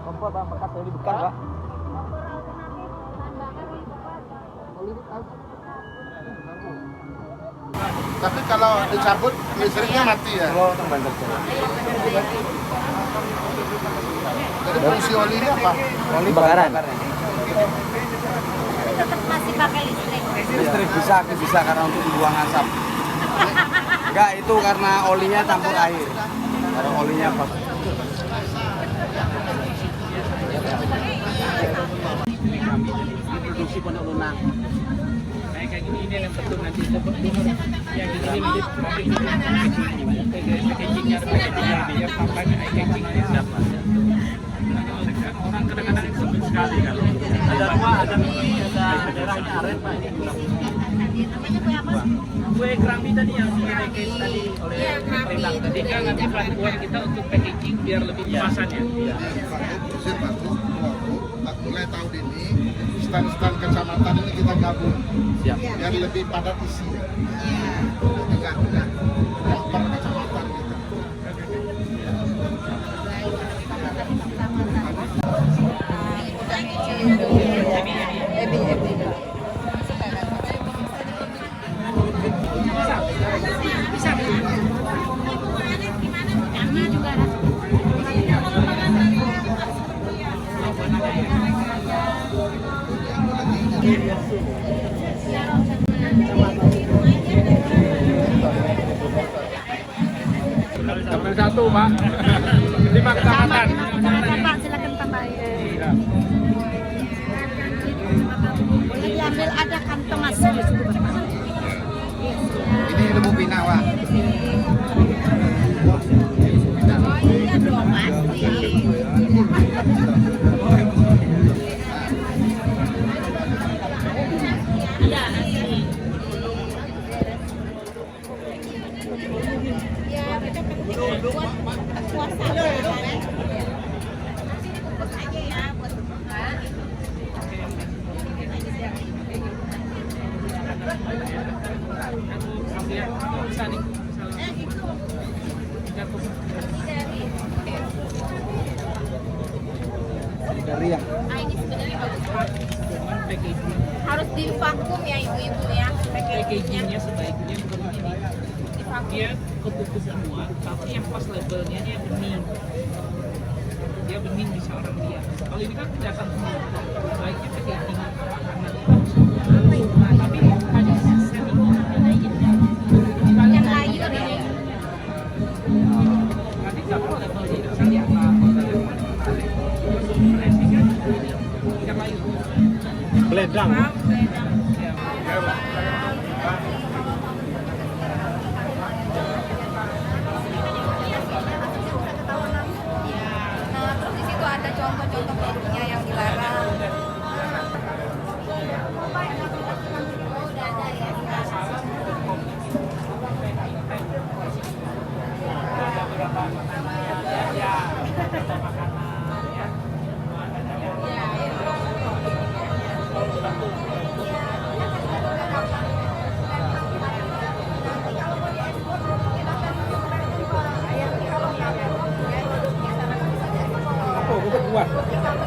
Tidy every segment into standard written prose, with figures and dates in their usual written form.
Kompor Pak, bekas oli bekas Pak. Tapi kalau dicabut listriknya mati ya? Oh, tambah kerja. Jadi fungsi oli ini apa? Oli bakaran. Tetap masih pakai listrik. Listrik bisa karena untuk membuang asap. Enggak, itu karena olinya campur air. Kalau olinya pas. Produksi Pondok Luna. Kayak gini ini yang betul nanti dapat nomor yang ini packagingnya biar tampaknya packagingnya siapa. Orang kadang-kadang sempit sekali kan. Ada dua, ada mini, ada daerahnya aren Pak ini. Namanya kue apa? Kue kerambi tadi yang sudah case tadi oleh Rendang tadi kan nanti bantuan kita untuk packaging biar lebih kemasannya. Kusir bagus, mulai tahun ini stand-stand kecamatan ini kita gabung. Siap. Biar lebih padat isi. Enggak per kecamatan gitu. Kami juga ada. Nomor satu Pak, 5 kecamatan. Pak, silakan tambahkan. Boleh diambil ada kantong asli di situ. Ini lembu bina, Wak. Oh iya dong pasti. Iya asli. Ya kita buat puasa kan. Bungkus aja ya buat buka. Dari yang Ah ini sebenarnya bagus Pak. Harus divakum ya ibu-ibu ya. Packagingnya sebaiknya begini. Divakum. Dia ketutup semua, tapi yang pas labelnya dia bening. Dia bening bisa orang lihat. Kalau ini kan kelihatan semua. Baiknya packaging tapi hanya semi Yang lain ya. nanti kalau labelnya saya lihat yang lain. beledang. Nah, terus di situ ada contoh-contoh produknya yang dilarang. Udah ada ya.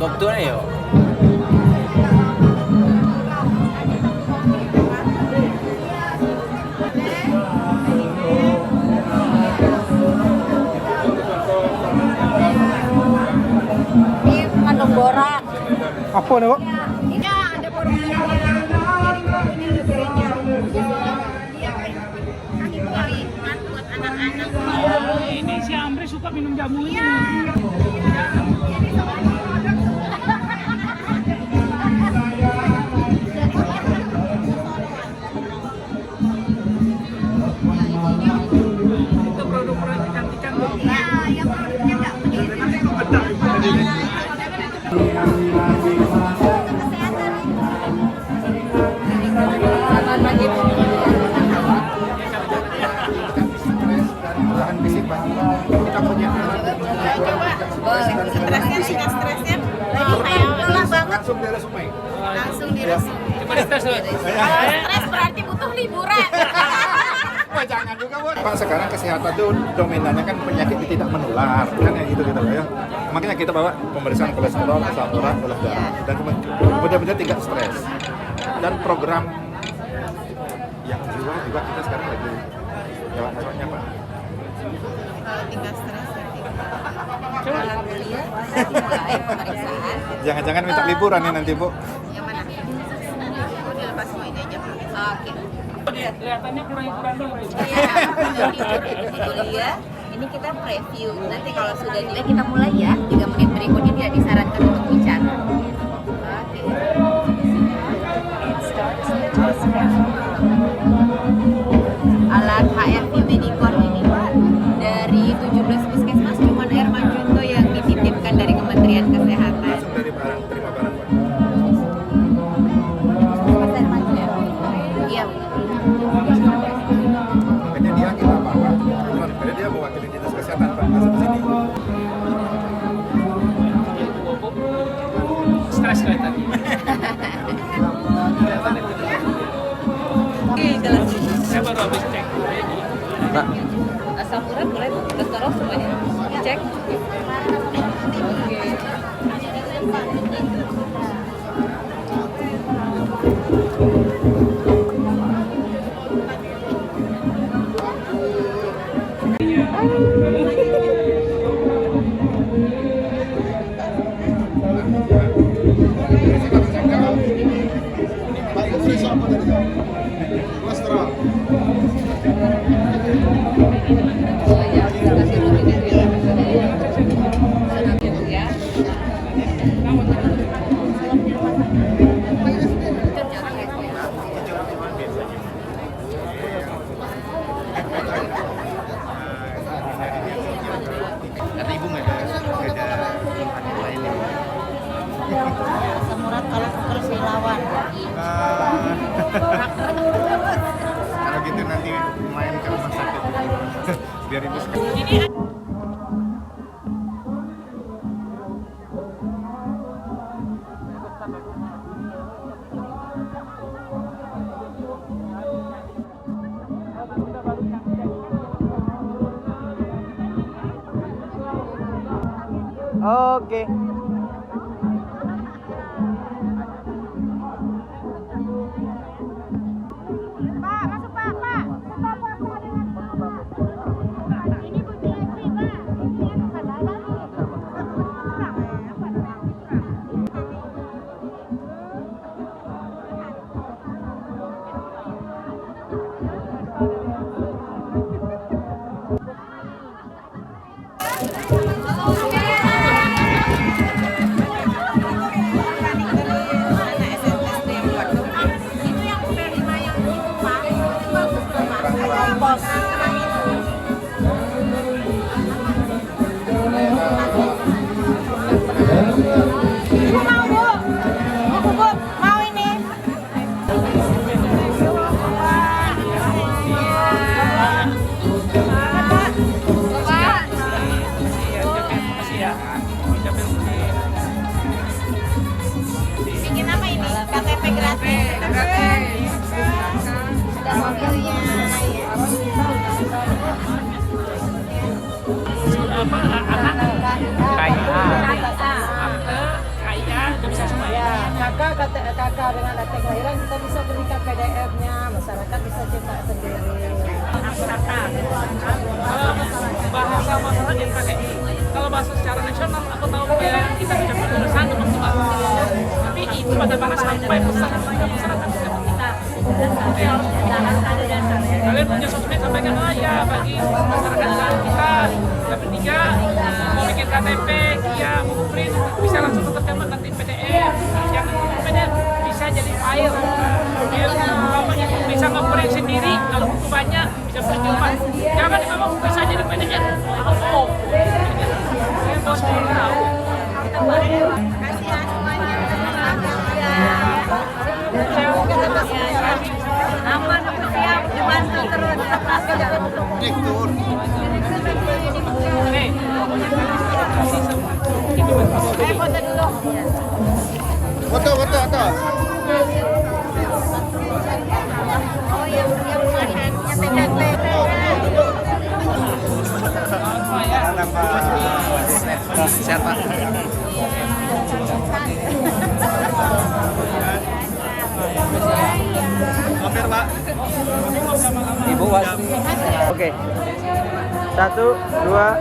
Dokter yo. Ini kandung borak. Apa nih, Pak? Ya, ada boroknya. Kan itu kali kan buat anak-anak. Ini si Amri suka minum jamu ini. Itu produk-produk kecantikan. Ya, yang produknya nggak begitu. Selamat pagi. Jangan bisik, Pak. Kita punya Boleh, stresnya tingkat stresnya. Oh, kayak lelah banget. langsung dari sungai. Langsung diresumi. Coba dites loh. Kalau stres berarti butuh liburan. Wah, jangan juga, Bu. Pak, sekarang kesehatan itu dominannya kan penyakit tidak menular, kan yang gitu ya. Makanya kita bawa pemeriksaan kolesterol, asam urat, gula darah, dan kemudian tingkat stres. Dan program yang jiwa juga kita sekarang lagi jalan-jalannya, Pak. Kalau tingkat stres alhamdulillah dimulai pemeriksaan. Jangan-jangan minta liburan nih nanti, Bu. Yang mana? Oh, dilepas semua ini aja. Oke. Kelihatannya kurang-kurang dulu. Iya. Ini kita preview. Nanti kalau sudah nilai kita mulai ya. 3 menit berikutnya tidak disarankan untuk bicara. Oke. Alat HRV Medicor ini Pak dari 17 puskesmas cuma Herman Junto yang dititipkan dari Kementerian Kesehatan. Langsung dari barang, terima barang, Pak. Mas Herman ya? Iya. Makanya dia kita bawa, karena dia mewakili dinas kesehatan, Pak, masuk ke sini. Stres kelihatannya. Oke, jelas. Saya baru habis cek. Pak, Asam urat boleh, kolesterol semuanya dicek. Oke. Pak, itu siapa tadi? Kolesterol. karena ibu nggak ada keluhan yang lain ya. Asam urat kalau terus dilawan. Kalau gitu nanti main ke rumah sakit biar ibu sekali. Oke. Pak, masuk Pak, Pak. Ini bukti lagi Pak. Ini yang kesadaran. Bikin apa ini? KTP gratis. Sudah mobilnya. Kakak dengan akte kelahiran kita bisa berikan PDF-nya, masyarakat bisa cetak sendiri. Bahasa masalah yang pakai. Kalau bahasa secara nasional aku tahu yang kita bisa berurusan untuk tapi itu pada bahasa sampai pesan masyarakat kita. Kalian punya sosmed sampaikan aja bagi masyarakat kita. Tapi tiga mau bikin KTP, dia mau print bisa langsung terdapat nanti PDF. Jangan PDF bisa jadi file. Kalau bisa nge-print sendiri, kalau buku banyak bisa percuma. Jangan memang bisa jadi PDF. Oh, itu semua tahu. Aman, aku siap dibantu terus. Foto dulu. Foto. Oh, yang mana? Yang pegang. Sehat Pak. Hampir Pak. Ibu Wasri. Oke. 1, 2.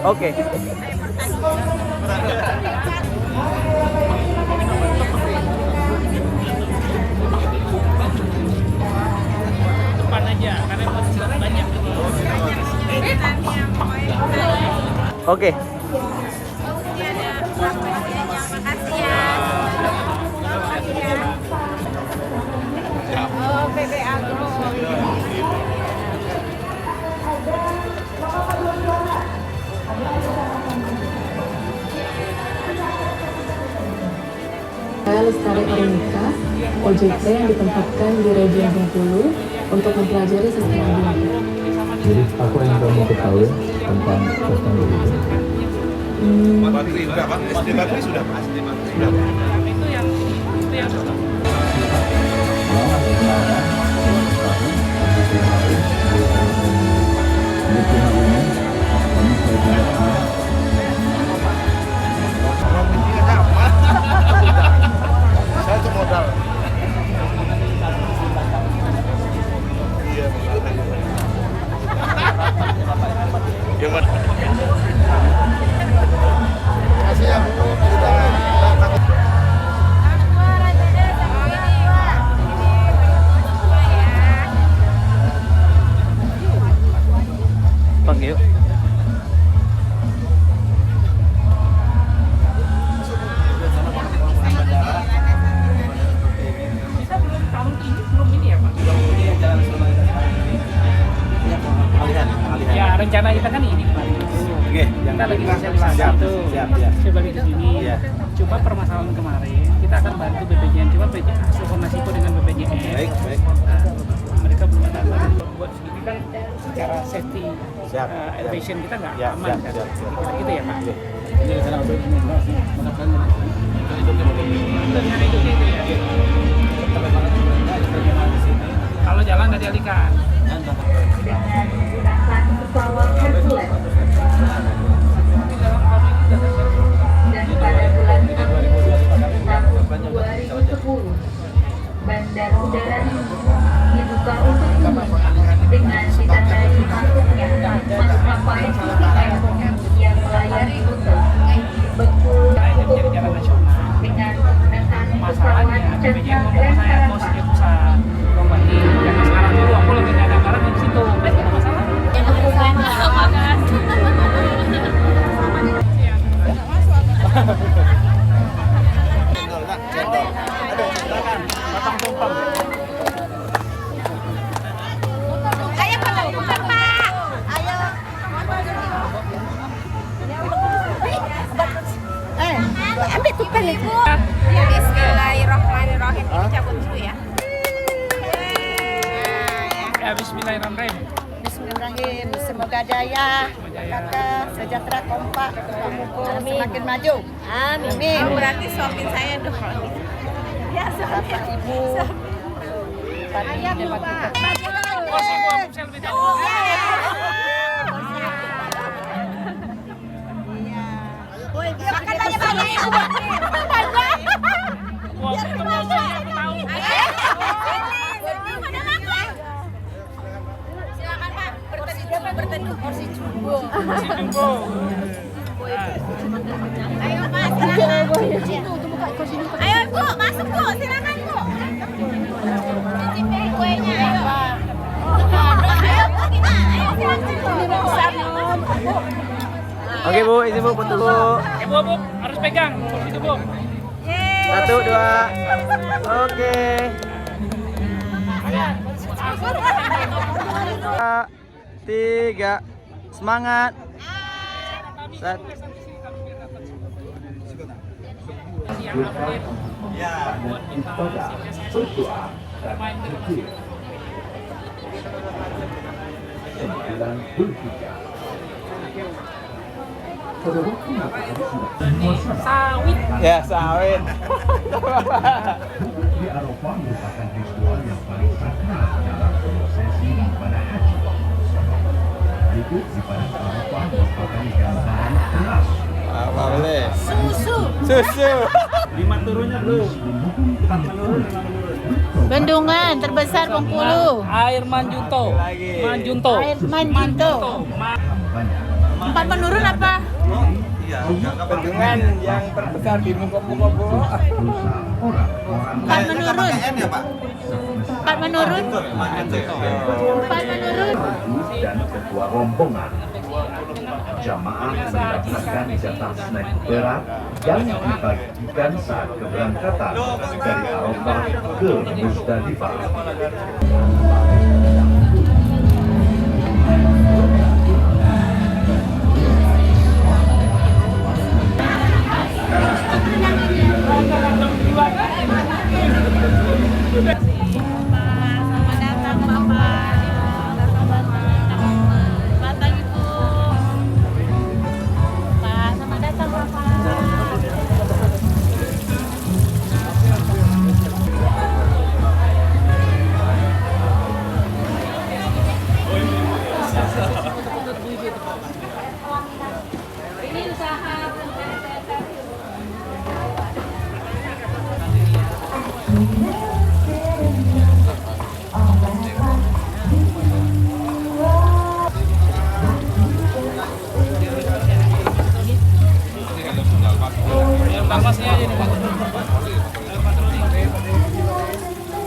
Oke. Depan aja, karena sudah banyak. Oke. Makasih ya. Oh, PB Agro. Lestari Ornika, OJT yang ditempatkan di Region Bengkulu untuk mempelajari sustainability. Jadi apa yang kamu ketahui tentang sustainability? Bakri udah Pak, SD Bakri sudah Pak. Sudah. Itu yang Saya tuh modal. Iya. Gimana? Kasih ya Bu. Panggil. kita belum tahun ini belum ini ya Pak. Ya rencana kita kan ini Pak. Oke, Kita lagi sosialisasi itu. Siap. Saya bagi di sini. Iya. Coba permasalahan kemarin kita akan bantu BPJN. Coba hasil koordinasi dengan BPJN. Baik. Mereka belum ada buat segini kan secara safety Siap. elevation kita nggak Siap, aman siap, kan. siap. Gitu ya Pak. Ini sana untuk menekan Dengan itu ya. Kalau jalan nggak dialihkan. Pesawat Hercules. Dan pada bulan Agustus tahun 2010, Bandar Udara ini dibuka untuk umum dengan ditandai masuknya maskapai CTM yang melayani rute Bengkulu Jalan nasional. dengan menggunakan pesawat Masalahnya BPJN Cessna ngomong Grand saya Caravan. bos dia pusat Rombani. Jangan sekarang dulu aku lagi nggak ada anggaran di situ. Nggak ada masalah. Ayo Pak, bukan Pak. Ayo. Ambil kupon Ibu. Bismillahirrahmanirrahim. Ini cabut dulu ya. Ya Bismillahirrahmanirrahim. Bismillahirrahmanirrahim. Semoga jaya, kakak, sejahtera, kompak, semakin maju. Amin. Berarti suapin saya dong. Ya, Bapak Ibu. Ayah Bu, Pak. Kursi gua selfie dulu. Makan banyak-banyak ya, Bu. Gua ketemu aku tahu. Silakan Pak, berteduh kursi jumbo. Si Jumbo. Ayo Pak, silakan. Ayo Bu, masuk Bu, silakan Bu. Cicipin kuenya, ayo. Ayo Bu, kita, ayo silakan Bu. Oke Bu, ini Bu foto Bu. Bu, harus pegang kursi itu Bu. 1, 2. Oke. 3. Semangat. Sawit. Ya, sawit. Di Arafah merupakan ritual yang paling sakral dalam prosesi ibadah haji. Di itu di barat Eropa merupakan ikan sarang keras. Apa boleh? Susu. Susu. 5 turunnya belum. 4 menurun, 5 menurun. Bendungan terbesar Bengkulu. Air Manjunto. Manjunto. Air Manjunto. 4 menurun apa? Bendungan yang terbesar di muka-muka Bu. 4 menurun. N ya Pak? 4 menurun. 4 menurun. Dan ketua rombongan jamaah mendapatkan jatah snack berat yang dibagikan saat keberangkatan dari Arafah ke Musdalifah. Selamat datang Bapak. Selamat datang Ibu. Pak, selamat datang Bapak. Ini usaha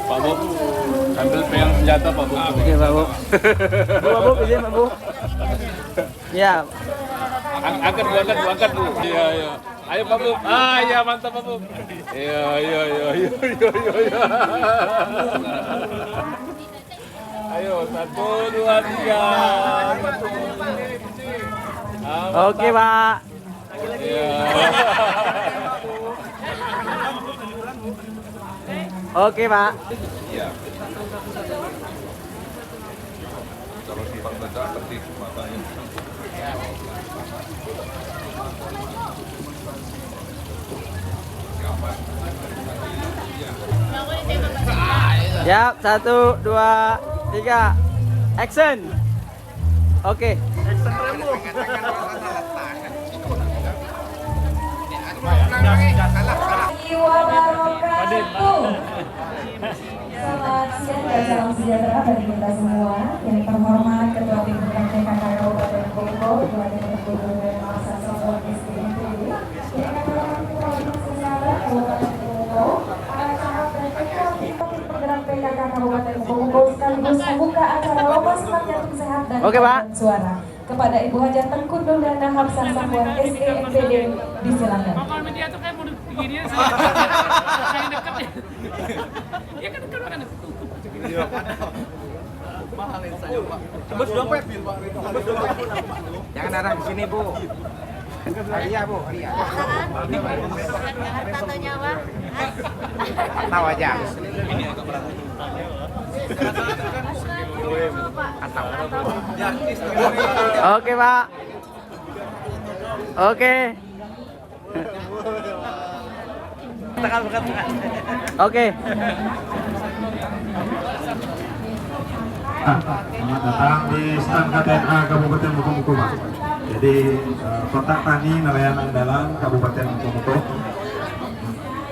Pak Bu, ambil pegang senjata Pak Bu. Oke Pak Bu. Pak Bu, izin Pak Bu. Ya. Angkat Bu. Iya, iya. Ayo Pak Bu. Ah, iya mantap Pak Bu. Iya. Ayo, 1, 2, 3. Oke Pak. Iya. Oke Pak. Siap, 1, 2, 3, action. Oke. Selamat siang dan salam sejahtera bagi kita semua. Yang terhormat Ketua Pimpinan PKK Kabupaten Bogor, Kabupaten Bogor dan Masa Siswa SDNTD, yang terhormat Provinsi Saleh Kabupaten Bogor, para camat dan ketua program PKK Kabupaten Bogor sekaligus membuka acara lomba senam jantung sehat dan paduan suara. Kepada Ibu Hajat Tengku Dana Hafsah Sangguan SDNTD disilakan. Kalau media tuh kayak mau begini sih. Kayak deket ya. Ya kan dekat kan. Mahalin saja Pak. Tembus dompet. Jangan arah ke sini Bu. Haria Bu, Haria. Tatonya apa? Tahu aja. Oke Pak. Oke. Oke. Selamat datang di stand KTNA Kabupaten Mukomuko Pak. Jadi kotak tani nelayan andalan Kabupaten Mukomuko.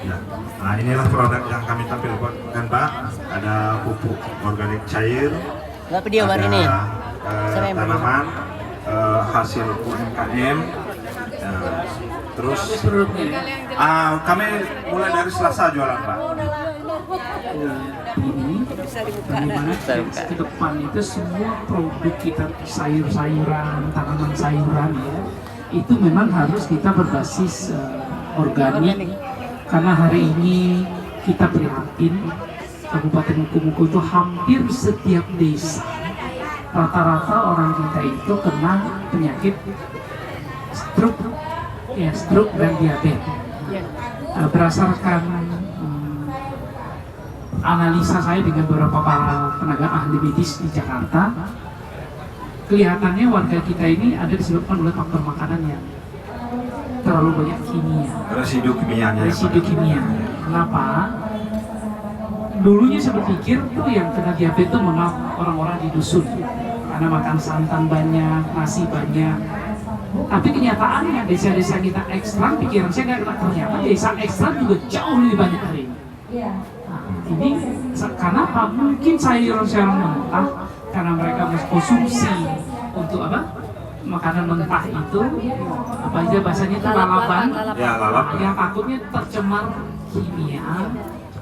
Ya. Nah inilah produk yang kami tampilkan Pak. Ada pupuk organik cair. Ada tanaman hasil UMKM. Terus kami mulai dari Selasa jualan Pak. Ini bagaimana ke depan itu semua produk kita sayur-sayuran, tanaman sayuran ya, itu memang harus kita berbasis organik, karena hari ini kita prihatin Kabupaten Mukomuko itu hampir setiap desa rata-rata orang kita itu kena penyakit stroke dan diabetes. Berdasarkan analisa saya dengan beberapa para tenaga ahli medis di Jakarta, kelihatannya warga kita ini ada disebabkan oleh faktor makanan yang terlalu banyak kimia. Residu kimianya. Residu kimia. Kenapa? Dulunya saya berpikir tuh yang kena diabetes itu memang orang-orang di dusun. karena makan santan banyak, nasi banyak. Tapi kenyataannya desa-desa kita ekstrak, pikiran saya nggak ternyata desa ekstrak juga jauh lebih banyak hari ini. Nah, ini karena apa? Mungkin sayur-sayuran mentah karena mereka konsumsi untuk apa? Makanan mentah itu apa aja bahasanya itu lalapan, yang takutnya tercemar kimia,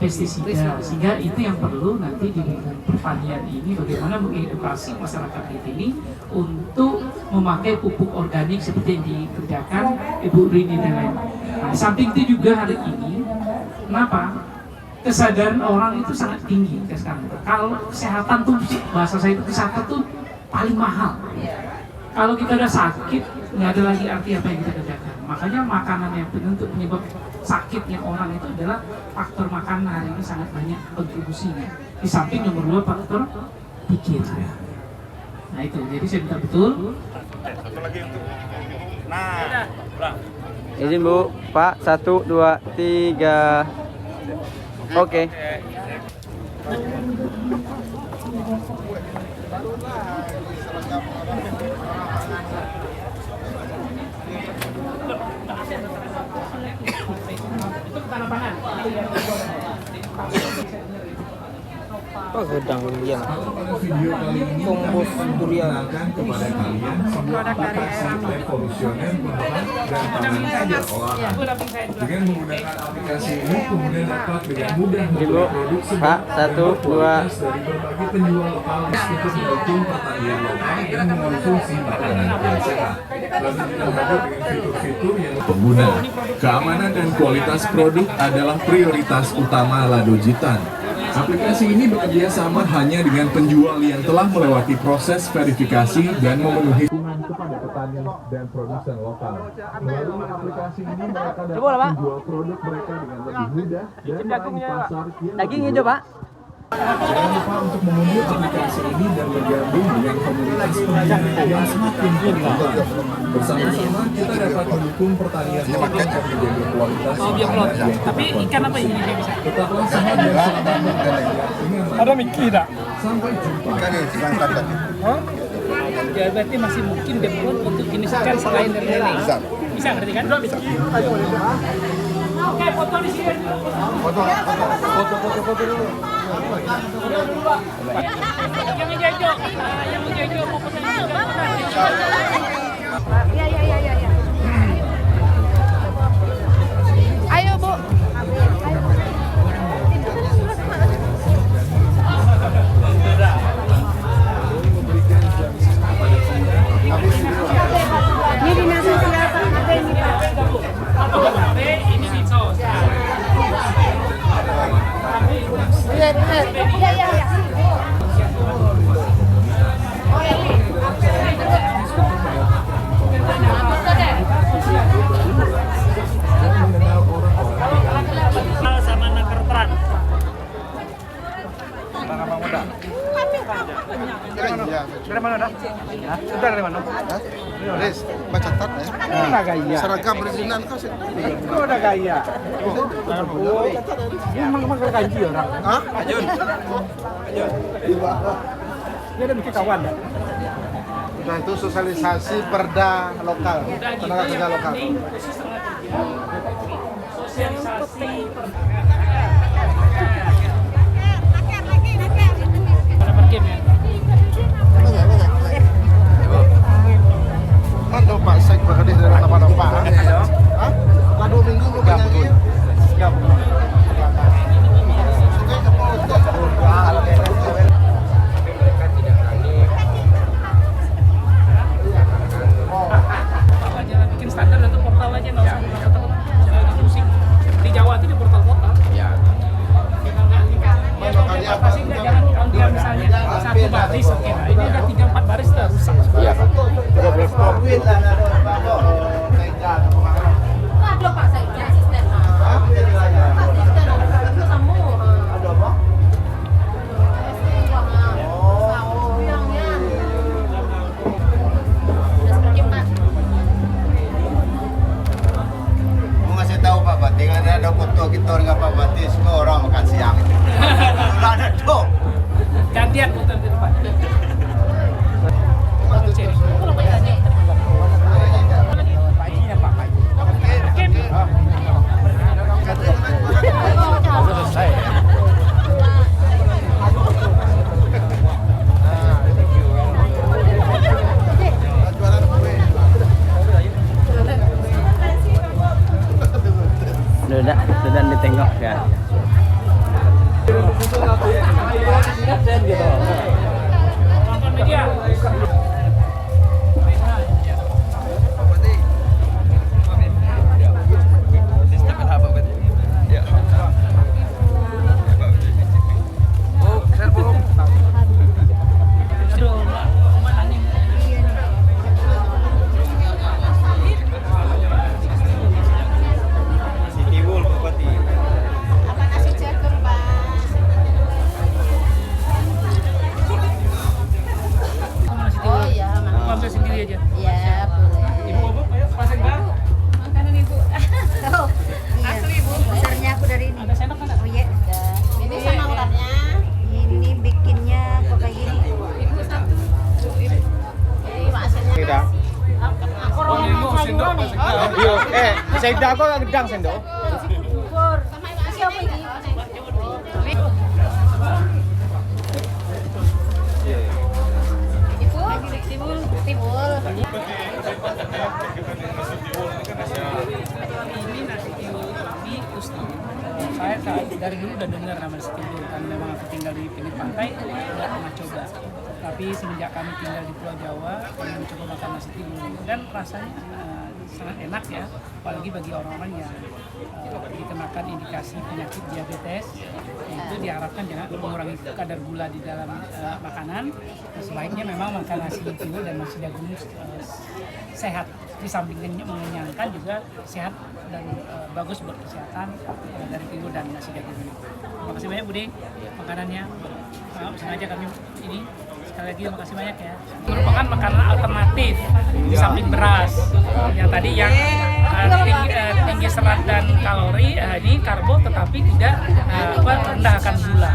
pestisida, sehingga itu yang perlu nanti di pertanian ini bagaimana mengedukasi masyarakat ini untuk memakai pupuk organik seperti yang dikerjakan Ibu Rini dan lain. Nah, di samping itu juga hari ini, kenapa? Kesadaran orang itu sangat tinggi sekarang. Kalau kesehatan tuh bahasa saya itu kesehatan tuh paling mahal. Kalau kita udah sakit, nggak ada lagi arti apa yang kita kerjakan. Makanya makanan yang penentu penyebab sakitnya orang itu adalah faktor makanan hari ini sangat banyak kontribusinya. Di samping nomor 2 faktor pikiran. Nah itu, jadi saya minta betul. Satu lagi untuk. Nah, izin Bu, Pak, 1, 2, 3. Oke. Apa gedang durian? Video kali ini Kompos durian kepada kalian sebuah aplikasi revolusioner berbahan dan tangan saja olahan. Dengan menggunakan aplikasi ini, kemudian dapat dengan mudah membuat produk Pak, 1, 2. dari berbagai penjual lokal untuk mendukung pertanian lokal dan mengonsumsi makanan yang sehat. Lalu kita hadir dengan fitur-fitur yang pengguna. Keamanan dan kualitas produk adalah prioritas utama Lado Jitan. Aplikasi ini bekerja sama hanya dengan penjual yang telah melewati proses verifikasi dan memenuhi kepada petani dan produsen lokal. Melalui aplikasi ini mereka dapat menjual produk mereka dengan lebih mudah dan meraih pasar yang daging hijau, Pak. Jangan lupa untuk mengunduh aplikasi ini dan bergabung dengan komunitas pengguna yang semakin berkembang. Bersama-sama kita dapat mendukung pertanian lokal dan menjaga kualitas makanan. Tapi ikan apa ini bisa? Tetaplah sehat dan selamat. Ada miki tak? Sampai jumpa. Ya berarti masih mungkin develop untuk jenis ikan selain dari lele. Bisa berarti kan? Bisa. Oke, foto di sini. Foto dulu. Yang hijau, mau pesan juga. Ya. Ayo Bu. Ini dinasti siapa? Ada ini Pak. Ini di sos. Ya. Sama nakertran. Abang muda. Dari mana dah? Sudah dari mana? Riz, baca tat ya. Mana gaya? Seragam perizinan kau sih. Kau ada gaya. Emang kanji orang. Hah? Ajun. Dia ada bikin kawan dah. Nah itu sosialisasi perda lokal, tenaga kerja lokal. Sosialisasi. Mantap Pak, saya berhadis dari tempat-tempat. Hah? Lah 2 minggu belum betul. Siap. Bikin standar untuk portal aja nggak usah pusing. Di Jawa itu di portal kota. Ya. Apa sih nggak jangan kalau misalnya 1 baris oke. Nah, ini ada 3-4 baris udah rusak. Iya Pak. 13 top. Ada Pak saya asisten. Ada foto kita dengan Pak Batis, semua orang makan siang. Ada tuh. Gantian putar di depan. sini. Sudah ditengok kan. Nonton media. Ambil sendiri aja. Iya, boleh. Ibu apa? Ayo pasang bar. Makanan ibu. Oh, asli ibu. Besarnya aku dari ini. Ada sendok kan? Oh iya, udah. Ini sama ularnya. Ini bikinnya kok kayak gini. Ibu satu. Ibu. Ini maksudnya. Tidak. Aku orang sendok. Sendok aku nggak gedang sendok. bubur. Sama siapa ini? Timbul. Ini nasi timbul kami saya dari dulu udah dengar nama nasi timbul karena memang aku tinggal di pinggir pantai nggak pernah coba. Tapi semenjak kami tinggal di Pulau Jawa, kami mencoba makan nasi timbul dan rasanya sangat enak ya, apalagi bagi orang-orang yang dikenakan indikasi penyakit diabetes. Itu diharapkan jangan mengurangi kadar gula di dalam makanan. Sebaiknya memang makan nasi timbul dan nasi jagung sehat, di samping mengenyangkan juga sehat dan bagus buat kesehatan dari timbul dan nasi jagung ini. Terima kasih banyak Bude makanannya. Sengaja kami ini sekali lagi terima kasih banyak ya. Merupakan makanan alternatif di samping beras yang tadi yang tinggi serat dan kalori, ini karbo tetapi tidak rendah akan gula.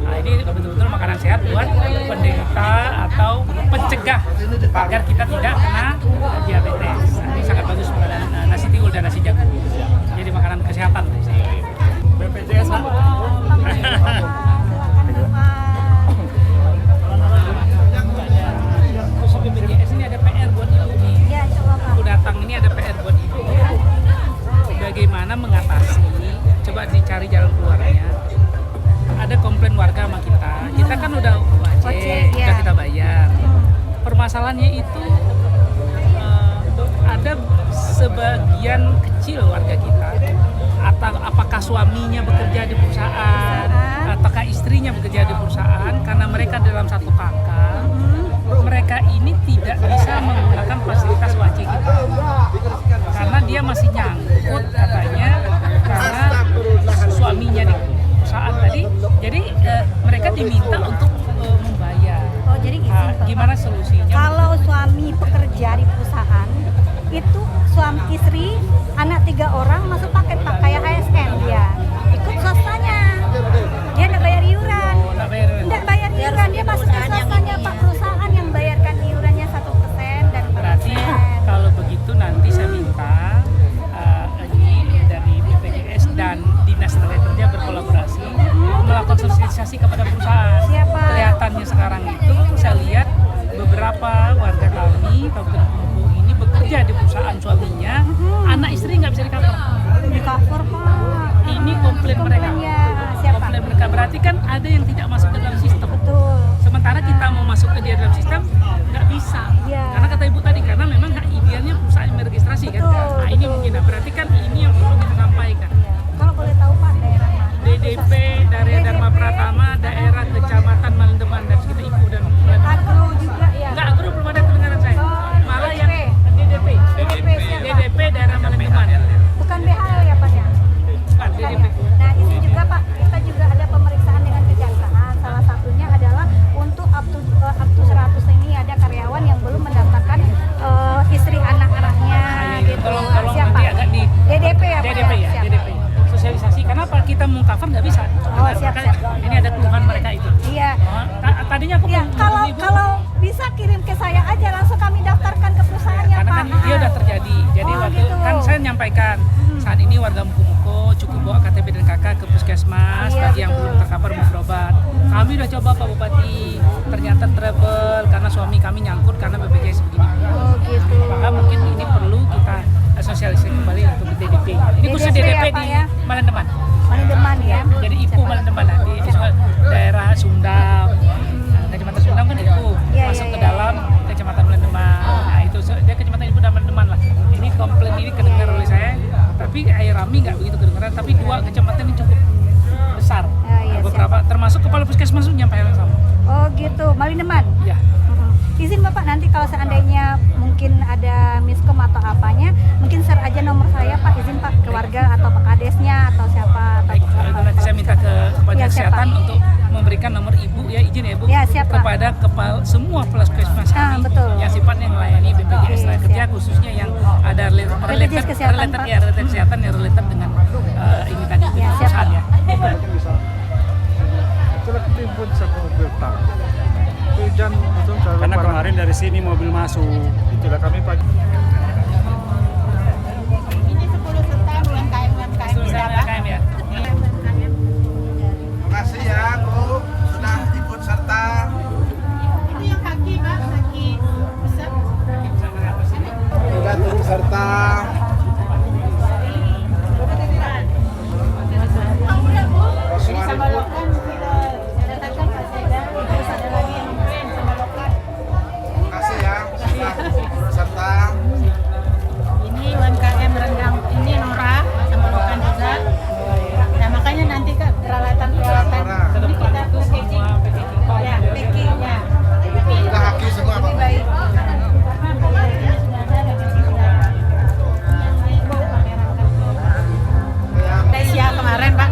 Nah, ini betul-betul makanan sehat buat penderita atau pencegah agar kita tidak kena diabetes. Nah, ini sangat bagus makanan nasi timbul dan nasi jagung. Jadi makanan kesehatan. BPJS BPJS ini ada PR buat ibu nih. Aku datang ini ada PR buat ibu. Bagaimana mengatasi? Coba dicari jalan keluarnya. Ada komplain warga sama kita. Kita kan udah wajib, udah kita bayar. Permasalahannya itu ada sebagian kecil warga kita. Atau apakah suaminya bekerja di perusahaan, ataukah istrinya bekerja di perusahaan? Karena mereka dalam satu kakak. Mereka ini tidak bisa menggunakan fasilitas wajib kita karena dia masih nyangkut katanya karena suaminya di perusahaan tadi, jadi mereka diminta untuk membayar. Oh, jadi gimana solusinya? Kalau suami pekerja di perusahaan itu suami istri anak 3 orang masuk paket Pak, kayak ASN dia ikut swastanya, dia nggak bayar iuran, dia masuk ke swastanya Pak, perusahaan yang bayarkan iurannya 1% dan berarti kalau begitu nanti saya minta dari BPJS dan Dinas Tenaga Kerja berkolaborasi melakukan sosialisasi kepada perusahaan. Kelihatannya sekarang itu saya lihat beberapa warga kami Kabupaten Bengkulu ini bekerja di perusahaan suaminya, anak istri nggak bisa di-cover Pak. Ini komplain mereka. Komplain mereka berarti kan ada yang tidak masuk ke dalam sistem. Betul. Sementara kita mau masuk ke dia dalam sistem nggak bisa. Karena kata ibu tadi karena memang hak idealnya perusahaan yang meregistrasi kan. Nah ini mungkin berarti kan ini yang perlu kita sampaikan. Kalau boleh tahu Pak daerah mana? DDP daerah Dharma Pratama, daerah Kecamatan Malendeman dan sekitar Ibu dan Agro juga ya. Enggak, agro belum ada kedengaran saya. Malah yang DDP daerah Malendeman. Bukan BHL ya Pak ya? Bukan DDP. Nah ini juga Pak, kita juga ada pemeriksaan dengan kejaksaan. Salah satunya adalah untuk up to 100 ini ada karyawan yang belum mendaftarkan istri anak-anaknya gitu. Tolong Siapa? nanti agak di DDP ya Pak? DDP ya, DDP. Sosialisasi. Kenapa kita mau cover nggak bisa? Oh siap. Ini ada keluhan mereka itu. Iya. Tadinya aku ya, kalau bisa kirim ke saya aja langsung kami kan saya menyampaikan saat ini warga Muko-Muko cukup bawa KTP dan KK ke puskesmas bagi yang belum tercover mau berobat. Kami udah coba Pak Bupati, ternyata trouble karena suami kami nyangkut karena BPJS begini. Oh gitu. Maka mungkin ini perlu kita sosialisasi kembali untuk DDP. Ini khusus DDP di Malandeman. Malandeman ya. Jadi IPU Malandeman di daerah Sundam. Kecamatan Sundam kan IPU masuk ke dalam Kecamatan Malandeman. Nah itu dia Kecamatan IPU dan Malandeman lah. Ini komplain ini kedengar oleh saya, tapi Air Rami nggak begitu kedengaran. Tapi 2 kecamatan ini cukup besar. Beberapa termasuk kepala puskesmas itu nyampe yang sama. Oh gitu, Malandeman. Iya. Izin Bapak, nanti kalau seandainya mungkin ada miskom atau apanya, mungkin share aja nomor saya Pak, izin Pak, keluarga atau Pak Kadesnya atau siapa atau Nanti saya minta ke Kementerian Kesehatan untuk memberikan nomor ibu ya, izin ya Bu, kepada semua puskesmas kami yang sifatnya melayani BPJS kerja khususnya yang ada related kesehatan yang related dengan ini tadi perusahaan ya. Hujan itu karena kemarin dari sini mobil masuk, itulah kami pagi. Ini 10 serta UMKM ya. Makasih ya Bu, sudah ikut serta. Itu yang kaki Pak, kaki besar. Sudah turut serta. Jadi sama lokan kita datangkan Pak Seda, terus ada lagi yang brand sama lokan. Makasih ya, sudah turut serta. Ini UMKM rendang, ini Nora sama lokan juga. Nah makanya nanti Kak peralatan ini kita packaging. Ya, packing ya. Sudah haki semua Pak. Baik. Malaysia kemarin Pak.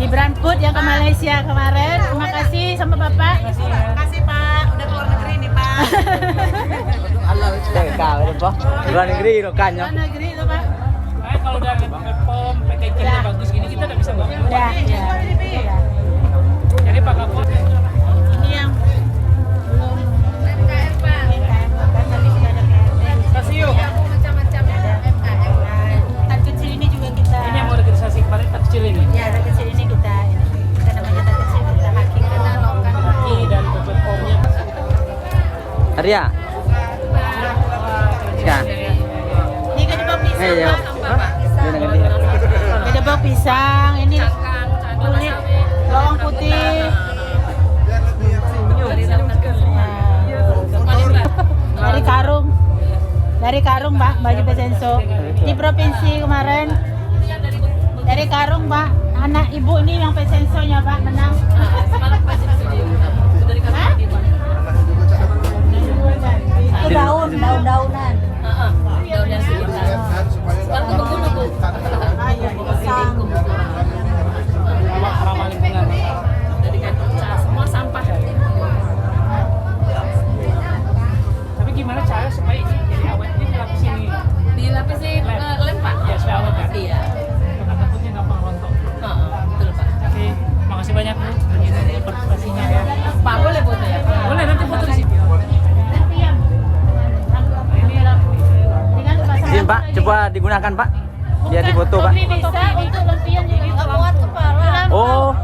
Gibran Food yang ke Malaysia kemarin. Terima kasih sama Bapak. Terima kasih Pak. Udah keluar negeri nih Pak. Luar negeri kan ya. Luar negeri tuh Pak. Kalau udah POM, packagingnya bagus gini kita udah bisa bangun. Udah. Jadi Pak Kapolres ini yang belum MKM Pak. Tapi sudah ada kasih yuk. Macam-macam ada MKM. Tan kecil ini juga kita. Ini yang mau registrasi kemarin tan kecil ini. Ya, tan kecil ini kita namanya tan kecil kita haki karena lokan haki dan POM-nya. Arya. Kan. Ini kan bawa pisang Pak. Ada bawa pisang, ini kulit bawang putih. Dari Karung Pak, baju Pesenso. Di provinsi kemarin. Dari Karung Pak, anak ibu ini yang Pesensonya Pak menang. Itu daun-daunan. Daunnya sekitar. Sekarang ke kebun Bu. Ramah lingkungan. Dari kaca semua sampah. Tapi gimana cara supaya ini jadi awet? Ini dilapisi ini. Dilapisi lem Pak. Ya supaya awet kan? Iya. Karena takutnya gampang rontok. Betul Pak. Oke, makasih banyak Bu. Ini partisipasinya ya. Pak boleh foto ya? Boleh nanti foto di sini. Izin Pak, coba digunakan Pak. Biar difoto Pak. Topi bisa untuk lampion jadi muat kepala. Oh.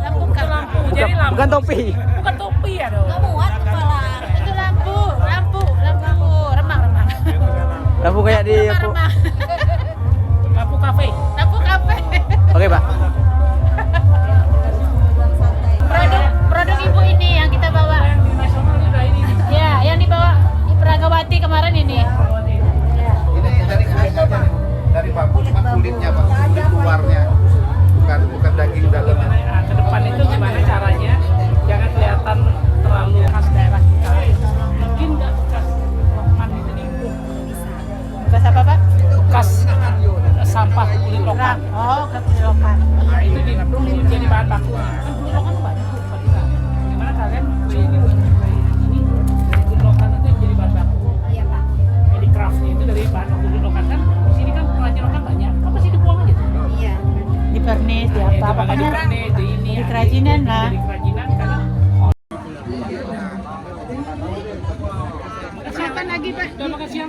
Bukan topi. Bukan topi ya dong. Nggak muat kepala. Itu lampu remang-remang. Lampu kayak di Lampu kafe. Lampu kafe. Oke Pak. Produk ibu ini yang kita bawa. Ya, yang dibawa di Pragawati kemarin ini. Dari bambu cuma kulitnya Pak, kulit luarnya, bukan daging dalamnya. Nah, ke depan itu gimana caranya? Jangan kelihatan terlalu khas daerah kita. Mungkin nggak bekas lokan itu nih. Bekas apa Pak? Bekas sampah kulit lokan. Oh, kulit lokan. Nah, itu jadi bahan baku. Kan kulit lokan tuh banyak tuh Pak Dika. Gimana kalian ini kulit lokan itu yang jadi bahan baku? Iya Pak. Jadi craftnya itu dari bahan baku kulit lokan kan. Di sini kan pengrajin lokan banyak. Apa sih dibuang aja? Iya. Di pernis, di apa? Pokoknya di kerajinan lah. Dari kerajinan karena Siapa lagi Pak? Terima kasih.